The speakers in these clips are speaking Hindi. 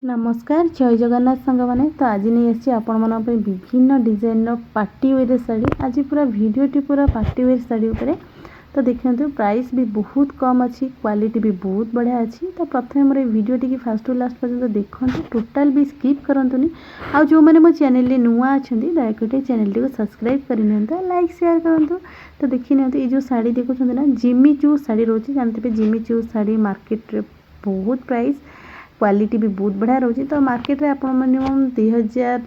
नमस्कार जय जगन्नाथ सांग मैंने तो आज नहीं आसी आपण विभिन्न डिजाइन पार्टी वेयर शाड़ी आज पूरा वीडियोटी पूरा पार्टी वेयर शाड़ी उपरे तो देखते प्राइस भी बहुत कम अच्छी क्वालिटी भी बहुत बढ़िया अच्छी तो प्रथम मोर वीडियोटी फास्ट टू लास्ट पर्यंत देखते टोटाल भी स्किप करंतुनी आ जो मैंने मो चैनल नुआ अच्छा दयाकोटे चैनल टी को सब्सक्राइब कर लाइक शेयर करूँ तो देखी ये जो शाड़ी देखुं ना जिमी चू शाड़ी रोचे जानते जिमी चू शाड़ी मार्केट रे बहुत प्राइस क्वालिटी भी बहुत बढ़िया रोचे तो मार्केट रे आप मिनिमम 2000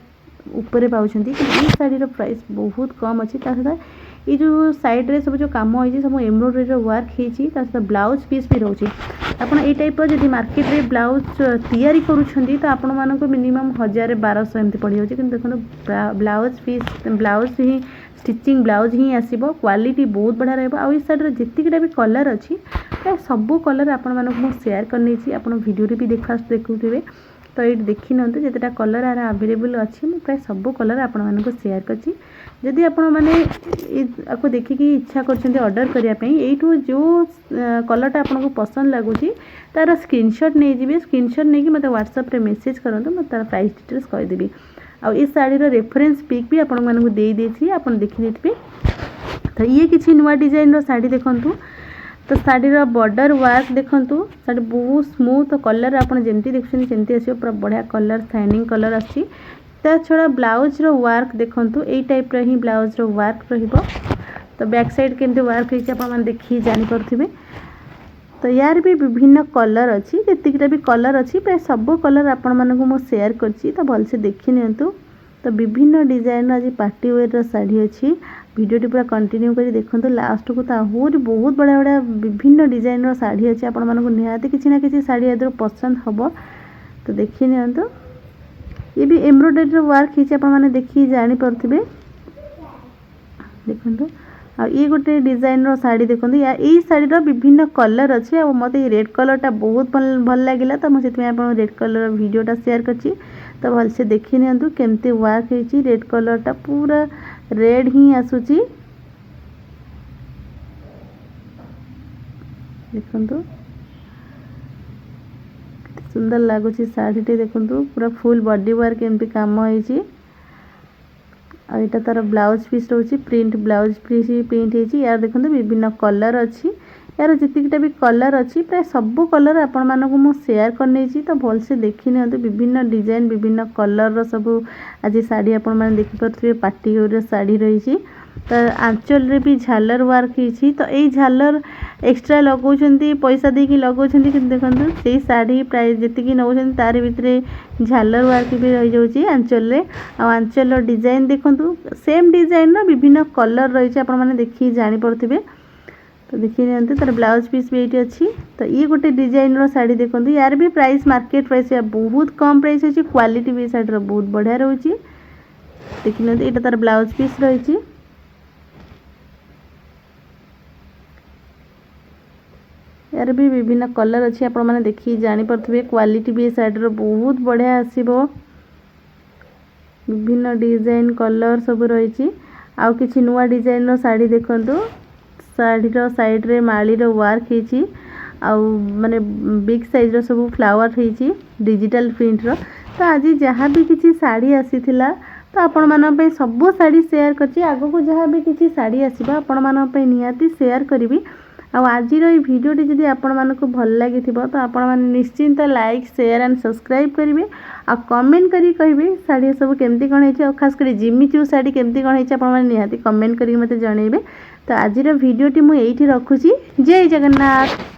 ऊपर पाँच ये शाढ़ीर प्राइस बहुत कम अच्छी सहित ये जो साइड रे सब जो कम हो सब एम्ब्रॉयडरी वर्क होता ब्लाउज पीस भी रोचे आप ये टाइप जब मार्केट रे ब्लाउज तैयारी करुँच तो आपण मानक मिनिमम 1000-1200 एमती पड़ जाऊँगी कि देखो ब्लाउज पीस ब्लाउज ही स्टिचिंग ब्लाउज ही आसब क्वालिटी बहुत बढ़िया रही साइड जीतकीटा भी कलर अच्छी प्राय सबू कलर आपण मानक शेयर करनी आप वीडियो भी देखुवे तो ये देखी ना जितेटा कलर आर आवेलेबल अच्छी मैं प्राय सबू कलर आपण मानक शेयर करछि जदि आपण माने आपको देखिकी इच्छा करछन्ते ऑर्डर करिया पई एठू जो कलरटा आपनको पसंद लागुची तार स्क्रीनशॉट नै जिवे स्क्रीनशॉट नै कि मते व्हाट्सएप रे मैसेज करंतु मैं तार प्राइस डिटेल्स कहि देबी आ इस साड़ीर रेफरेंस पिक भी आपण मानक देई देछि आपण देखि देथिबे तो ये किछि नुवा डिजाइन रो साड़ी देखंतु तो शाढ़ीर बॉर्डर वर्क देखंतु साड़ी बहुत स्मूथ कलर आपन जेमती देखछन सेमती आसीयो पूरा बढ़िया कलर शाइनिंग कलर आछि ता छड़ा ब्लाउज रो वर्क देखंतु एई टाइप रो ही ब्लाउज रो वर्क रहिबो तो बैक साइड केमते वर्क होइछ आपन मन देखि जानि परथिबे तो यार भी विभिन्न कलर अच्छी जेतिकटा भी कलर अच्छी प्राय सब कलर आपण मानकु मो शेयर करछि तो भल से देखि नियंतु तो विभिन्न डिजाइन आज पार्टी वेयर साड़ी अच्छी वीडियोटी पूरा कंटिन्यू करी देखंतु लास्ट को तो आहुरी बहुत बढ़िया बढ़िया विभिन्न डिजाइन साड़ी अच्छी आपण मानकु निहाती किछि ना किछि साड़ी आदर पसंद हबो तो देखि नियंतु ये भी एम्ब्रॉयडरी वर्क हिच आपण माने देखि जानि परथिबे देखंतु आ ये गोटे डिजाइन रो साड़ी देखंतु या ई साड़ी रो विभिन्न कलर अच्छी आ मते रेड कलरटा बहुत भल लागिला तो मैं सेति आपण रेड कलर वीडियोटा शेयर करछि तो भल से देखि नियंतु केमते वर्क हेची रेड कलरटा पूरा रेड ही आसुची देखंतु सुंदर लागुची साड़ीटे देखंतु पूरा फुल बॉडी वर्क एमती काम होईची आ एटा तार ब्लाउज पीस रोची प्रिंट ब्लाउज पीस प्रिंट हेची यार देखंतु विभिन्न कलर अच्छी यार जितकीटा भी कलर अच्छी प्राय सब कलर आपण मानक मु शेयर करने तो भल से देखि नियंतु विभिन्न डिजाइन विभिन्न कलर रो सब आज साड़ी आपण माने देखि परथिबे पार्टी वेयर साड़ी रही तो आंचल रे भी झालर वर्क होईची तो ए झालर एक्स्ट्रा लगौछंती पैसा देकी लगौछंती कि देखंतु सेही साड़ी प्राइस जेतिकी नौछंती तार भितरे झालर वर्क भी रही जाउची आंचल रे आ आंचल डिजाइन देखंतु सेम डिजाइन रो विभिन्न कलर रही आपण माने देखि जानि परथिबे तो देखिए नियंतु तार ब्लाउज पीस भी ये अच्छी तो ये गोटे डिजाइन रो साड़ी देखंतु यार भी प्राइस मार्केट प्राइस बहुत कम प्राइस अछि क्वालिटी भी साड़ी रो बहुत बढ़िया रहउची देखि नियंतु एटा तार ब्लाउज पीस रहिची यार भी विभिन्न कलर अच्छी आपण माने देखि जानि परथिबे क्वालिटी भी साड़ी रो बहुत बढ़िया आसीबो विभिन्न डिजाइन कलर सब रहिची आउ किछि नुवा डिजाइन रो साड़ी देखंतु साड़ीर साइड रे मालीर वर्क होईची आउ माने बिग साइज रो सब फ्लावर होईची डिजिटल प्रिंट रो तो आज जहाँ भी किसी साड़ी आसीथिला तो आपण मान पे सब साड़ी शेयर करछि आगो को जहाँ भी किसी साड़ी आसीबा आपण मान पे निहाती शेयर करिवि आज भिडियोटी जदि आपण मानक भल लगी तो आपण मैंने निश्चिंत लाइक शेयर एंड सब्सक्राइब करेंगे आ कमेंट करी कहिबे साड़ी सब केमती कौन है खास कर जिमी चू साड़ी केमती कौन है आपण निहाती कमेंट करी मते जणैबे तो आज भिडियोटी मुझे रखुची जय जगन्नाथ।